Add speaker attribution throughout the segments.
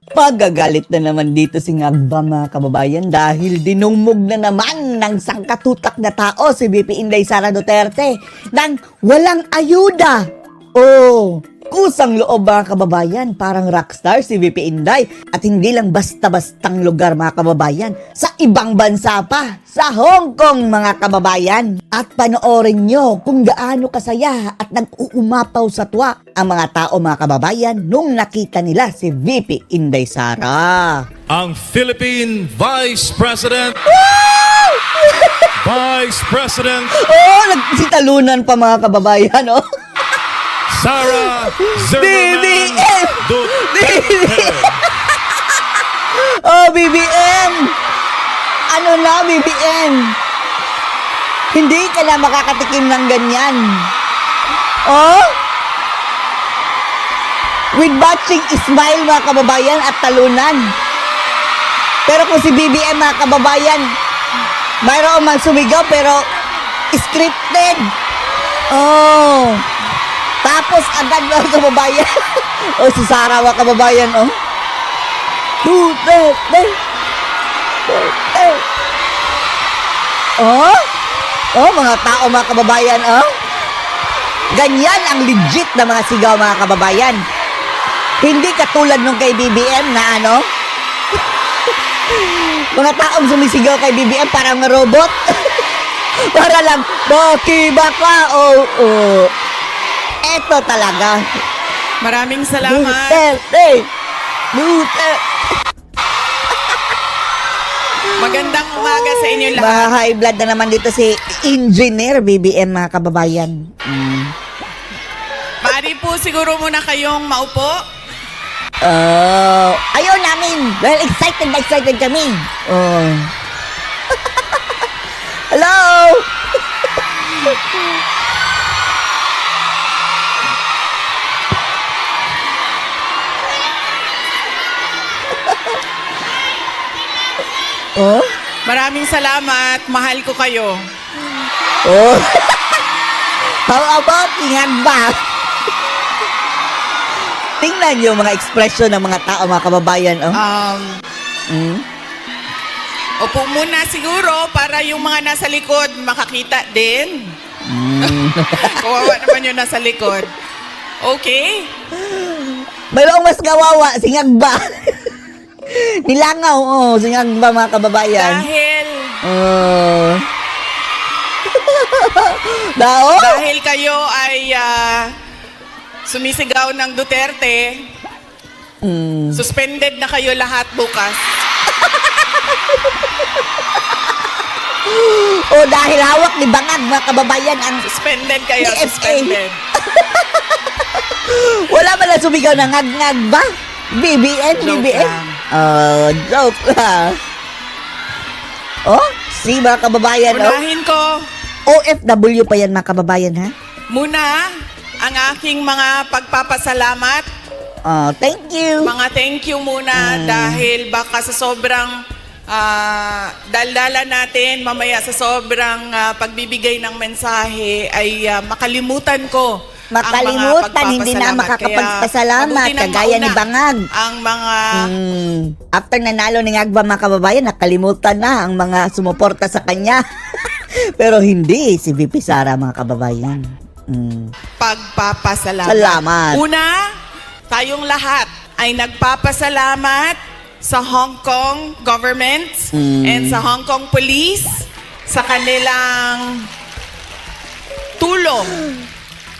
Speaker 1: Pagagalit na naman dito si Ngagba mga kababayan dahil dinumog na naman ng sangkatutak na tao si VP Inday Sara Duterte nang walang ayuda. Oh, kusang loob mga kababayan, parang rockstar si VP Inday at hindi lang basta-bastang lugar mga kababayan, sa ibang bansa pa, sa Hong Kong mga kababayan. At panoorin nyo kung gaano kasaya at nag-uumapaw sa tuwa ang mga tao mga kababayan nung nakita nila si VP Inday Sara.
Speaker 2: Ang Philippine Vice President. Vice President
Speaker 1: Oh, nagsitalunan pa mga kababayan, oh.
Speaker 2: Sara Zimmerman
Speaker 1: BBM!
Speaker 2: Duterte.
Speaker 1: Oh, BBM! Ano na, BBM? Hindi ka na makakatikim ng ganyan. Oh? With matching smile, mga kababayan, at talunan. Pero kung si BBM, mga kababayan, mayroon man sumigaw, pero scripted. Oh. Tapos agad mga kababayan. O si Sara mga kababayan, oh. Duterte. Oh? Oh, mga tao mga kababayan, oh. Ganyan ang legit na mga sigaw mga kababayan. Hindi katulad nung kay BBM na ano. Mga taong sumisigaw kay BBM parang robot. Para lang, baki baka, oh. Eto talaga.
Speaker 3: Maraming salamat.
Speaker 1: Duterte.
Speaker 3: Magandang umaga sa inyo lahat.
Speaker 1: Mga high blood na naman dito si Engineer BBM mga kababayan.
Speaker 3: Maaari po siguro muna kayong maupo.
Speaker 1: Ayaw namin. Well, excited kami. Oh. Hello? Oh?
Speaker 3: Maraming salamat. Mahal ko kayo.
Speaker 1: Oh. How about ingat ba? Tingnan yung mga ekspresyon ng mga tao, mga kababayan. Oh.
Speaker 3: Upo muna siguro para yung mga nasa likod makakita din. Kawawa naman yung nasa likod. Okay?
Speaker 1: Mayroong mas kawawa, singagba. Nilangaw, oh, singagba mga kababayan.
Speaker 3: Dahil
Speaker 1: Dao?
Speaker 3: dahil kayo ay sumisigaw ng Duterte, suspended na kayo lahat bukas.
Speaker 1: O dahil hawak ni Bangag mga kababayan ang
Speaker 3: Suspended kayo,
Speaker 1: DFA.
Speaker 3: suspended.
Speaker 1: wala ba na sumigaw ng ngag-ngag ba? BBM,
Speaker 3: Joke
Speaker 1: BBM?
Speaker 3: lang.
Speaker 1: Joke lang. Oh, si mga kababayan, oh.
Speaker 3: Unahin ko
Speaker 1: OFW pa yan mga kababayan, ha?
Speaker 3: muna ang aking mga pagpapasalamat.
Speaker 1: Oh, thank you.
Speaker 3: Mga thank you muna dahil baka sa sobrang daldala natin, mamaya sa sobrang pagbibigay ng mensahe ay makalimutan ko
Speaker 1: Makalimutan, hindi na makakapagpasalamat, kagaya ni Bangag.
Speaker 3: Ang mga
Speaker 1: After nanalo ni Ngagba mga kababayan, nakalimutan na ang mga sumuporta sa kanya. Pero hindi si VP Sara mga kababayan.
Speaker 3: pagpapasalamat.
Speaker 1: Salamat.
Speaker 3: Una, tayong lahat ay nagpapasalamat sa Hong Kong government and sa Hong Kong police sa kanilang tulong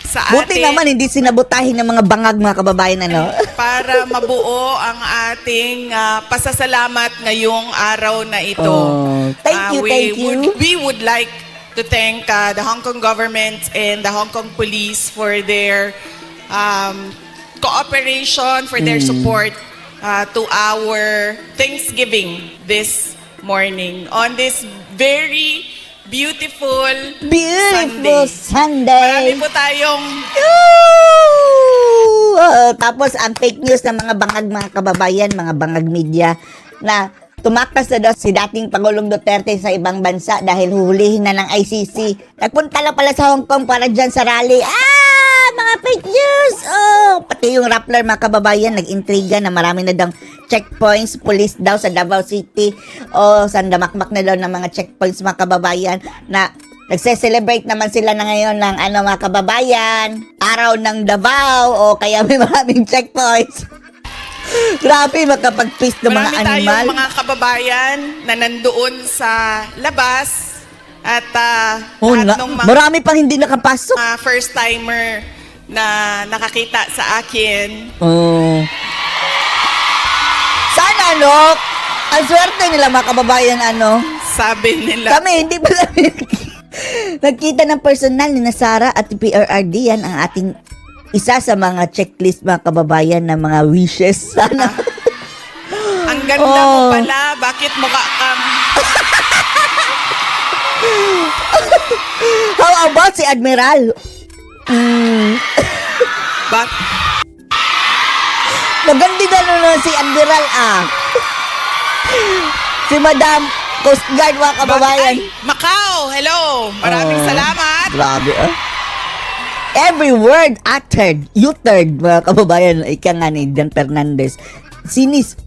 Speaker 3: sa
Speaker 1: Buti
Speaker 3: ating
Speaker 1: naman hindi sinabutahin ng mga bangag mga kababayan, ano?
Speaker 3: para mabuo ang ating pasasalamat ngayong araw na ito.
Speaker 1: Oh, thank you.
Speaker 3: We would like to thank the Hong Kong government and the Hong Kong police for their cooperation, for their support to our Thanksgiving this morning on this very beautiful
Speaker 1: Sunday.
Speaker 3: Marami po tayong
Speaker 1: Tapos ang fake news ng mga bangag mga kababayan, mga bangag media na tumakas na daw si dating Pangulong Duterte sa ibang bansa dahil huhulihin na ng ICC. Nagpunta lang pala sa Hong Kong para dyan sa rally. Mga fake news! Pati yung Rappler mga kababayan nag-intriga na marami na daw checkpoints, police daw sa Davao City. O, sandamakmak na daw ng mga checkpoints, mga kababayan, na nagse-celebrate naman sila na ngayon ng mga kababayan, araw ng Davao, o kaya may maraming checkpoints. Grabe, makapag-twist ng mga
Speaker 3: Marami
Speaker 1: animal.
Speaker 3: tayong mga kababayan na nandoon sa labas at lahat ng mga
Speaker 1: Marami pang hindi nakapasok.
Speaker 3: first-timer na nakakita sa akin.
Speaker 1: Oh. Sana, ang swerte nila mga kababayan,
Speaker 3: Sabi nila,
Speaker 1: kami, hindi pa namin nagkita ng personal ni Sara at PRRD. Yan ang ating isa sa mga checklist, mga kababayan, na mga wishes. Sana.
Speaker 3: ang ganda mo pala, bakit mukha kang...
Speaker 1: How about si Admiral?
Speaker 3: Bak
Speaker 1: Magandi na nun si Admiral, Si Madam Coast Guard, mga kababayan.
Speaker 3: Ay, Macau, hello! Maraming salamat.
Speaker 1: Grabe, Every word uttered, mga kababayan, ika nga ni Dan Fernandez.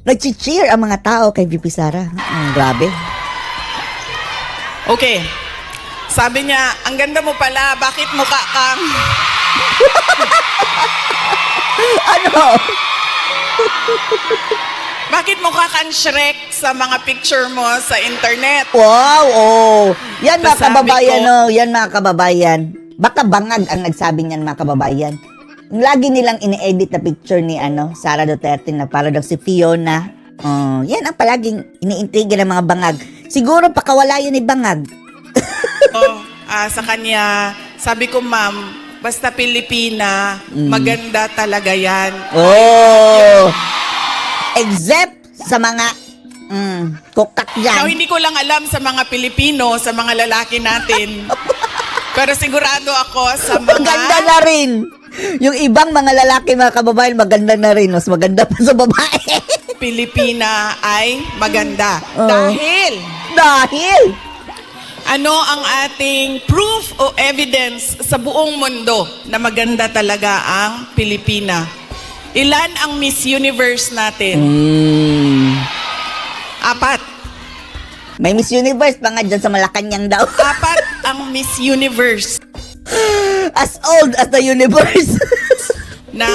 Speaker 1: Nag-cheer ang mga tao kay VP Sara. Grabe.
Speaker 3: Okay. Sabi niya, ang ganda mo pala, bakit mukha kang...
Speaker 1: Ano?
Speaker 3: Bakit mukha kang Shrek sa mga picture mo sa internet?
Speaker 1: Wow, Yan, mga
Speaker 3: Sabi
Speaker 1: kababayan,
Speaker 3: ko-
Speaker 1: Yan, mga kababayan. Baka bangag ang nagsabi niyan, mga kababayan. Lagi nilang ini-edit na picture ni Sara Duterte na para daw si Fiona. Yan ang palaging iniintriga ng mga bangag. Siguro pakawala yun ni bangag.
Speaker 3: Sa kanya, sabi ko, ma'am, basta Pilipina, maganda talaga yan.
Speaker 1: Except sa mga kukak
Speaker 3: Now,
Speaker 1: dyan.
Speaker 3: hindi ko lang alam sa mga Pilipino, sa mga lalaki natin. Pero sigurado ako sa mga...
Speaker 1: Maganda na rin. Yung ibang mga lalaki, mga kababayan, maganda na rin. Mas maganda pa sa babae.
Speaker 3: Pilipina ay maganda.
Speaker 1: Dahil
Speaker 3: ano ang ating proof o evidence sa buong mundo na maganda talaga ang Pilipina? Ilan ang Miss Universe natin? 4.
Speaker 1: May Miss Universe pa nga dyan sa Malacanang daw.
Speaker 3: 4 ang Miss Universe
Speaker 1: As old as the universe.
Speaker 3: na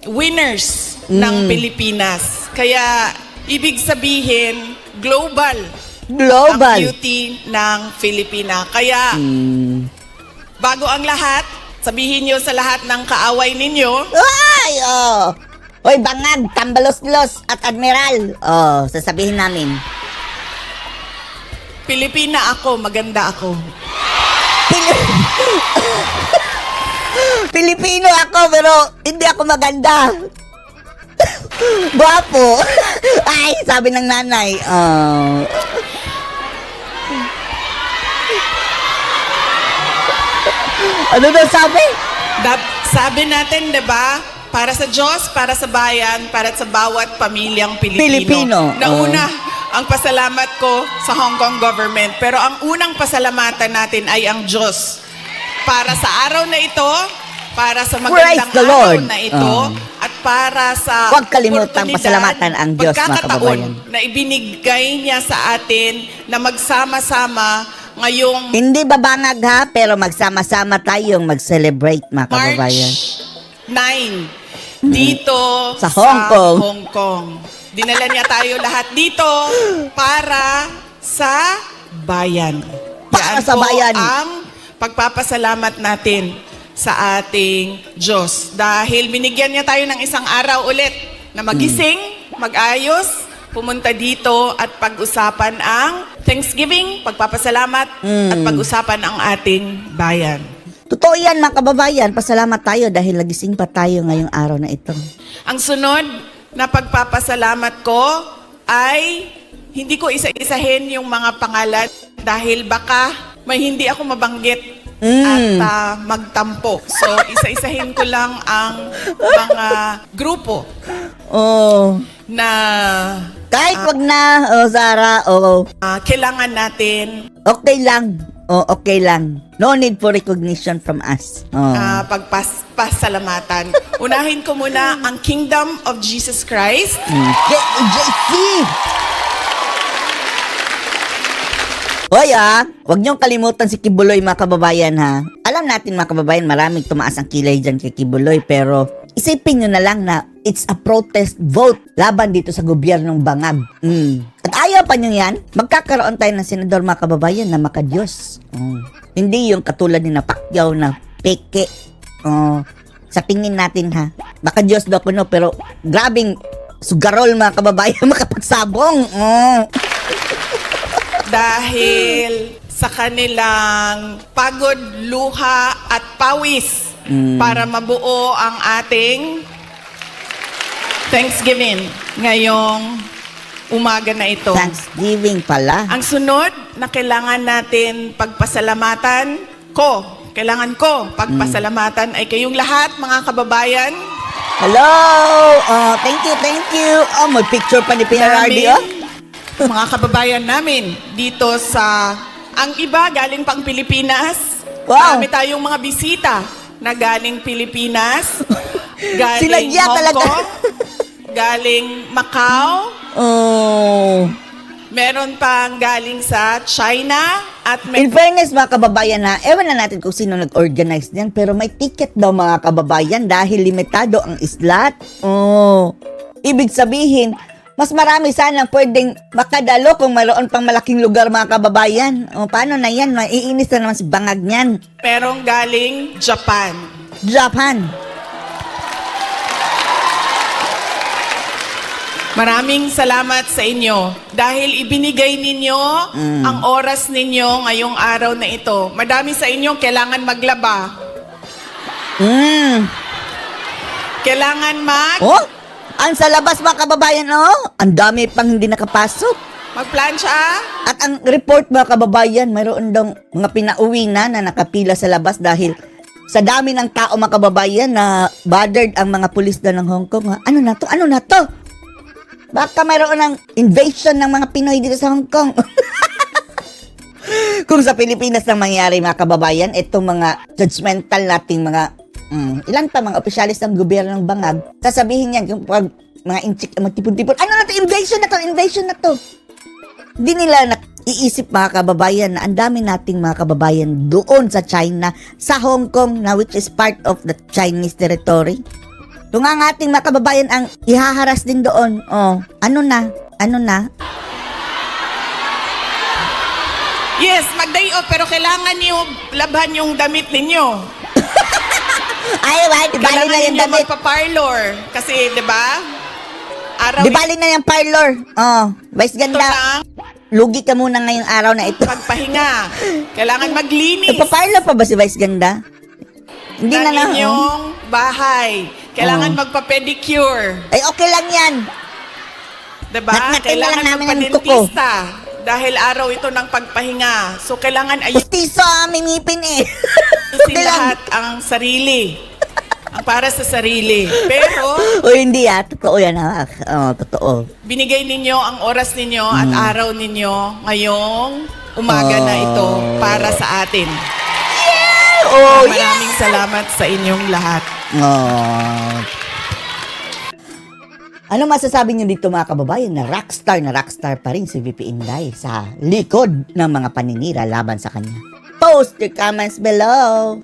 Speaker 3: winners ng Pilipinas. Kaya, ibig sabihin, global ang
Speaker 1: Global.
Speaker 3: beauty ng Filipina. Kaya, bago ang lahat, sabihin nyo sa lahat ng kaaway ninyo,
Speaker 1: Ay, Hoy, bangag, tambalos-los at admiral. Sasabihin namin.
Speaker 3: Pilipina ako, maganda ako.
Speaker 1: Pilipino ako, pero hindi ako maganda. Guwapo. Ay, sabi ng nanay. Ano daw sabi?
Speaker 3: Sabi natin, 'di ba? Para sa Diyos, para sa bayan, para sa bawat pamilyang
Speaker 1: Pilipino.
Speaker 3: Nauna ang pasalamat ko sa Hong Kong government. Pero ang unang pasalamatan natin ay ang Diyos. Para sa araw na ito, para sa magandang
Speaker 1: Praise the
Speaker 3: araw
Speaker 1: Lord.
Speaker 3: na ito, at para sa
Speaker 1: Huwag kalimutang
Speaker 3: oportunidad,
Speaker 1: pasalamatan ang Diyos, mga
Speaker 3: pagkakataon
Speaker 1: kababayan.
Speaker 3: na ibinigay niya sa atin na magsama-sama ngayong
Speaker 1: Hindi ba bangag ha, pero magsama-sama tayong mag-celebrate, mga kababayan.
Speaker 3: March 9 dito
Speaker 1: Sa Hong Kong.
Speaker 3: Hong Kong. Dinala niya tayo lahat dito para sa bayan.
Speaker 1: Para
Speaker 3: Yan
Speaker 1: sa
Speaker 3: po
Speaker 1: bayan.
Speaker 3: ang pagpapasalamat natin sa ating Diyos. Dahil binigyan niya tayo ng isang araw ulit na magising, mag-ayos, pumunta dito at pag-usapan ang Thanksgiving, pagpapasalamat, at pag-usapan ang ating bayan.
Speaker 1: Totoo yan, mga kababayan. Pasalamat tayo dahil nagising pa tayo ngayong araw na ito.
Speaker 3: Ang sunod na pagpapasalamat ko ay hindi ko isa-isahin yung mga pangalan dahil baka may hindi ako mabanggit at magtampo. So, isa-isahin ko lang ang mga grupo na
Speaker 1: Kahit wag na, Sara,
Speaker 3: kailangan natin
Speaker 1: okay lang. Oh, okay lang. No need for recognition from us. Oh.
Speaker 3: Pagpasalamatan. Unahin ko muna ang Kingdom of Jesus Christ.
Speaker 1: JC! Hoy wag niyong kalimutan si Kibuloy mga kababayan ha. Alam natin mga kababayan, maraming tumaas ang kilay dyan kay Kibuloy, pero isipin nyo na lang na it's a protest vote laban dito sa gobyernong bangag. At ayaw pa nyo yan, magkakaroon tayo ng senador mga kababayan na makadiyos. Hindi yung katulad ni na Pacquiao na peke. Sa tingin natin ha, makadiyos daw kuno, pero grabing sugarol mga kababayan makapagsabong.
Speaker 3: Dahil sa kanilang pagod, luha at pawis para mabuo ang ating Thanksgiving ngayong umaga na ito.
Speaker 1: Thanksgiving pala.
Speaker 3: Ang sunod na kailangan natin pagpasalamatan pagpasalamatan ay kayong lahat mga kababayan.
Speaker 1: Hello! Thank you. May picture pa ni PRRD,
Speaker 3: Mga kababayan namin dito sa... Ang iba galing pang Pilipinas.
Speaker 1: Wow.
Speaker 3: Marami tayong mga bisita na galing Pilipinas, galing
Speaker 1: Sinadya
Speaker 3: Hong
Speaker 1: talaga.
Speaker 3: Kong, galing Macau, meron pang galing sa China, at
Speaker 1: In fairness mga kababayan ha, ewan na natin kung sino nag-organize niyan, pero may ticket daw mga kababayan dahil limitado ang slot. Ibig sabihin, mas marami sanang pwedeng makadalo kung mayroon pang malaking lugar mga kababayan. Paano na yan? Maiinis na naman si bangag niyan.
Speaker 3: merong galing Japan.
Speaker 1: Japan.
Speaker 3: Maraming salamat sa inyo dahil ibinigay ninyo ang oras ninyo ngayong araw na ito. Madami sa inyo kailangan maglaba. Kailangan
Speaker 1: Ang sa labas mga kababayan, ang dami pang hindi nakapasok.
Speaker 3: magplansya.
Speaker 1: At ang report mga kababayan, mayroon daw mga pinauwi na nakapila sa labas dahil sa dami ng tao mga kababayan na bothered ang mga pulis daw ng Hong Kong. Ano na to? Baka mayroon ng invasion ng mga Pinoy dito sa Hong Kong. Kung sa Pilipinas lang mangyari mga kababayan, itong mga judgmental nating mga ilan pa mga opisyalis ng gobyerno ng bangag, sasabihin yan yung pag mga inchik, magtipon-tipon, ano na to, invasion na to. Hindi nila iisip mga kababayan na ang dami nating mga kababayan doon sa China, sa Hong Kong na which is part of the Chinese territory. Ito nga ang ating mga kababayan ang ihaharas din doon. Ano na?
Speaker 3: Yes, mag-day off pero kailangan niyo labhan yung damit ninyo.
Speaker 1: Ay, di bali
Speaker 3: Kailangan
Speaker 1: na yung
Speaker 3: ninyo
Speaker 1: damit.
Speaker 3: magpa-parlor. Kasi, di ba?
Speaker 1: Di bali na yung parlor. Vice
Speaker 3: ito
Speaker 1: ganda.
Speaker 3: lang,
Speaker 1: Lugi ka muna ngayong araw na ito.
Speaker 3: pagpahinga. Kailangan maglinis
Speaker 1: Nagpa-parlor pa ba si Vice ganda? Hindi na
Speaker 3: ng
Speaker 1: na.
Speaker 3: inyong bahay. Kailangan magpa-pedicure.
Speaker 1: Ay, okay lang yan.
Speaker 3: Diba?
Speaker 1: Naknakin na
Speaker 3: Kailangan
Speaker 1: lang namin ng kuko.
Speaker 3: magpa-dentista. Dahil araw ito ng pagpahinga. So, kailangan
Speaker 1: Pustiso ang mimipin eh.
Speaker 3: ayusin
Speaker 1: Okay lang.
Speaker 3: lahat ang sarili. Ang para sa sarili. Pero,
Speaker 1: O hindi Totoo yan totoo.
Speaker 3: binigay ninyo ang oras ninyo at araw ninyo ngayong umaga na ito para sa atin. Maraming salamat sa inyong lahat.
Speaker 1: Ano masasabi niyo dito mga kababayan na rockstar pa rin si VP Inday sa likod ng mga paninira laban sa kanya? Post your comments below.